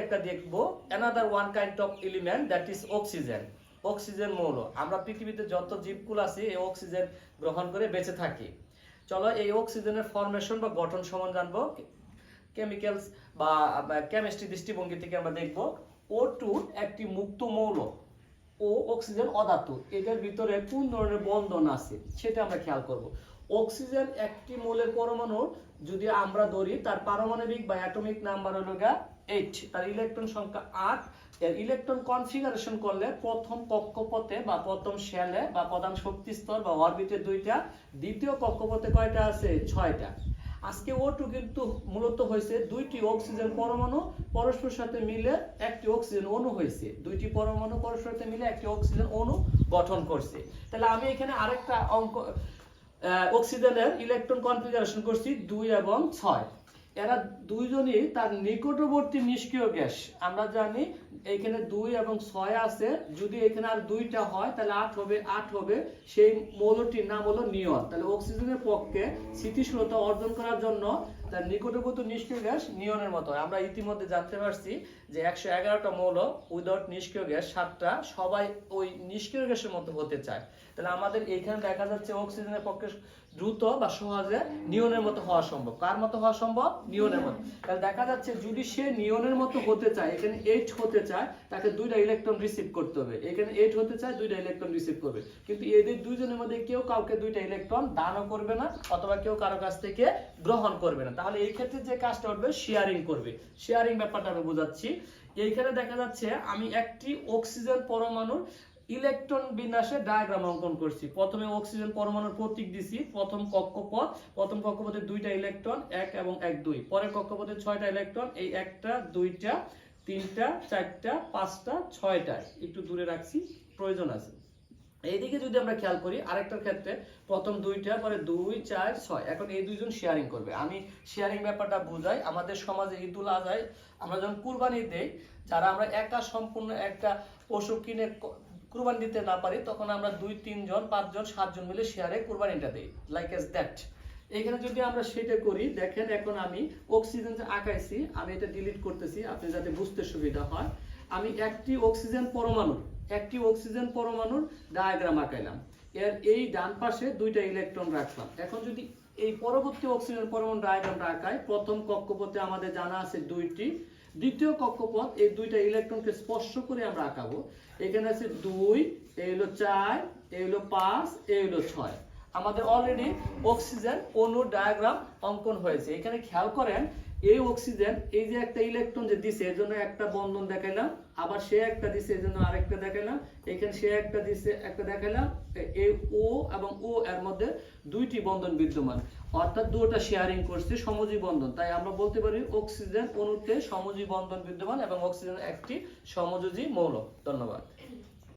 একটা দেখবো another one kind of element that is oxygen. Oxygen মৌল। আমরা পৃথিবীতে যত জীবকুল আছে এই অক্সিজেন গ্রহণ করে বেঁচে থাকি। চলো এই অক্সিজেনের ফরমেশন বা গঠন সম্বন্ধে জানবো। কেমিক্যালস বা কেমিস্ট্রি দৃষ্টিভঙ্গি থেকে আমরা দেখব O2 একটি মুক্ত মৌল ও অক্সিজেন অধাতু। এদের ভিতরে কোন ধরনের বন্ধন আছে সেটা আমরা খেয়াল করব। অক্সিজেন একটি মৌলের পরমাণু যদি আমরা ধরি তার পারমাণবিক বা অ্যাটমিক নাম্বার হলো 8, তার ইলেকট্রন সংখ্যা 8। এর ইলেকট্রন কনফিগারেশন করলে প্রথম কক্ষপথে বা প্রথম শেলে বা প্রধান শক্তি স্তর বা অরবিটে 2টা, দ্বিতীয় কক্ষপথে কয়টা আছে 6টা। আজকে O2 কিন্তু মূলত হয়েছে 2টি অক্সিজেন পরমাণু পরস্পরের সাথে মিলে একটি অক্সিজেন অণু হয়েছে। 2টি পরমাণু পরস্পরের সাথে মিলে একটি অক্সিজেন অণু গঠন করছে। তাহলে আমি এখানে আরেকটা অঙ্ক অক্সিজেনের ইলেকট্রন কনফিগারেশন করছি 2 এবং 6। এরা দুইজনই তার নিকটবর্তী নিষ্ক্রিয় গ্যাস। আমরা জানি এখানে 2 এবং 6 আছে, যদি এখানে আর 2টা হয় তাহলে 8 হবে। সেই মৌলটির নাম হলো নিয়ন। তাহলে অক্সিজেনের পক্ষে স্থিতিশীলতা অর্জন করার জন্য তার নিকটবর্তী নিষ্ক্রিয় গ্যাস নিয়নের মতো। আমরা ইতিমধ্যে জানতে পারছি যে 111টা মৌল উইদাউট নিষ্ক্রিয় গ্যাস 7টা, সবাই ওই নিষ্ক্রিয় গ্যাসের মতো হতে চায়। তাহলে আমাদের এখানে দেখা যাচ্ছে অক্সিজেনের পক্ষে দ্রুত বা সহজে নিয়নের মতো হওয়া সম্ভব। কার মতো হওয়া সম্ভব? নিয়নের মতো। তাহলে দেখা যাচ্ছে যদি সে নিয়নের মতো হতে চায়, এখানে 8 হতে চায়, তাকে 2টা ইলেকট্রন রিসিভ করতে হবে। এখানে 8 হতে চায়, 2টা ইলেকট্রন রিসিভ করবে। কিন্তু এদের দুইজনের মধ্যে কেউ কাউকে 2টা ইলেকট্রন দানও করবে না, অথবা কেউ কারো কাছ থেকে গ্রহণ করবে না। তাহলে এই ক্ষেত্রে যে কাজটা হবে শেয়ারিং করবে। শেয়ারিং ব্যাপারটা আমি বোঝাচ্ছি। এইখানে দেখা যাচ্ছে আমি একটি অক্সিজেন পরমাণুর ইলেকট্রন বিন্যাসের ডায়াগ্রাম অঙ্কন করছি। প্রথমে অক্সিজেন পরমাণুর প্রতীক দিছি, প্রথম কক্ষপথে 2টা ইলেকট্রন 1 এবং 1 2। পরের কক্ষপথে 6টা ইলেকট্রন, এই 1টা 2টা 3টা 4টা 5টা 6টা একটু দূরে রাখছি, প্রয়োজন আছে। এইদিকে যদি আমরা খেয়াল করি আরেকটার ক্ষেত্রে প্রথম 2টা, পরে 2 4 6। এখন এই দুইজন শেয়ারিং করবে। আমি শেয়ারিং ব্যাপারটা বুঝাই। আমাদের সমাজে ঈদুল আজহায় আমরা যখন কুরবানি দেই, যারা আমরা একা সম্পূর্ণ একটা পশু কিনে কুরবানি দিতে না পারি, তখন আমরা 2 3 জন 5 জন 7 জন মিলে শেয়ারে কুরবানিটা দেই, লাইক এস দ্যাট। এখানে যদি আমরা সেটা করি, দেখেন এখন আমি অক্সিজেন যে আঁকাইছি, আমি এটা ডিলিট করতেছি আপনি যাতে বুঝতে সুবিধা হয়। আমি একটি অক্সিজেন পরমাণুর ডায়াগ্রাম আঁকাইলাম। এর এই ডান পাশে 2টা ইলেকট্রন রাখলাম। এখন যদি এই পরবর্তী অক্সিজেন পরমাণু ডায়াগ্রামটা আঁকাই, প্রথম কক্ষপথে আমাদের জানা আছে 2টি, দ্বিতীয় কক্ষপথ এই 2টা ইলেকট্রনকে স্পর্শ করে আমরা আঁকাবো। এখানে আছে 2, এই হলো 4, এই হলো 5, এই হলো 6। আমাদের অলরেডি অক্সিজেন অণুর ডায়াগ্রাম অঙ্কন হয়েছে। এখানে খেয়াল করেন এই অক্সিজেন এই যে একটা ইলেকট্রন যে দিছে এর জন্য একটা বন্ধন দেখাইলাম, আবার সে একটা দিছে এর জন্য আরেকটা দেখাইলাম, এখানে সে একটা দিছে একটা দেখাইলাম। এই ও এবং ও এর মধ্যে 2টি বন্ধন বিদ্যমান, অর্থাৎ 2টা শেয়ারিং করছে, সমযোজী বন্ধন। তাই আমরা বলতে পারি অক্সিজেন অণুতে সমযোজী বন্ধন বিদ্যমান এবং অক্সিজেন একটি সমযোজী মৌল। ধন্যবাদ।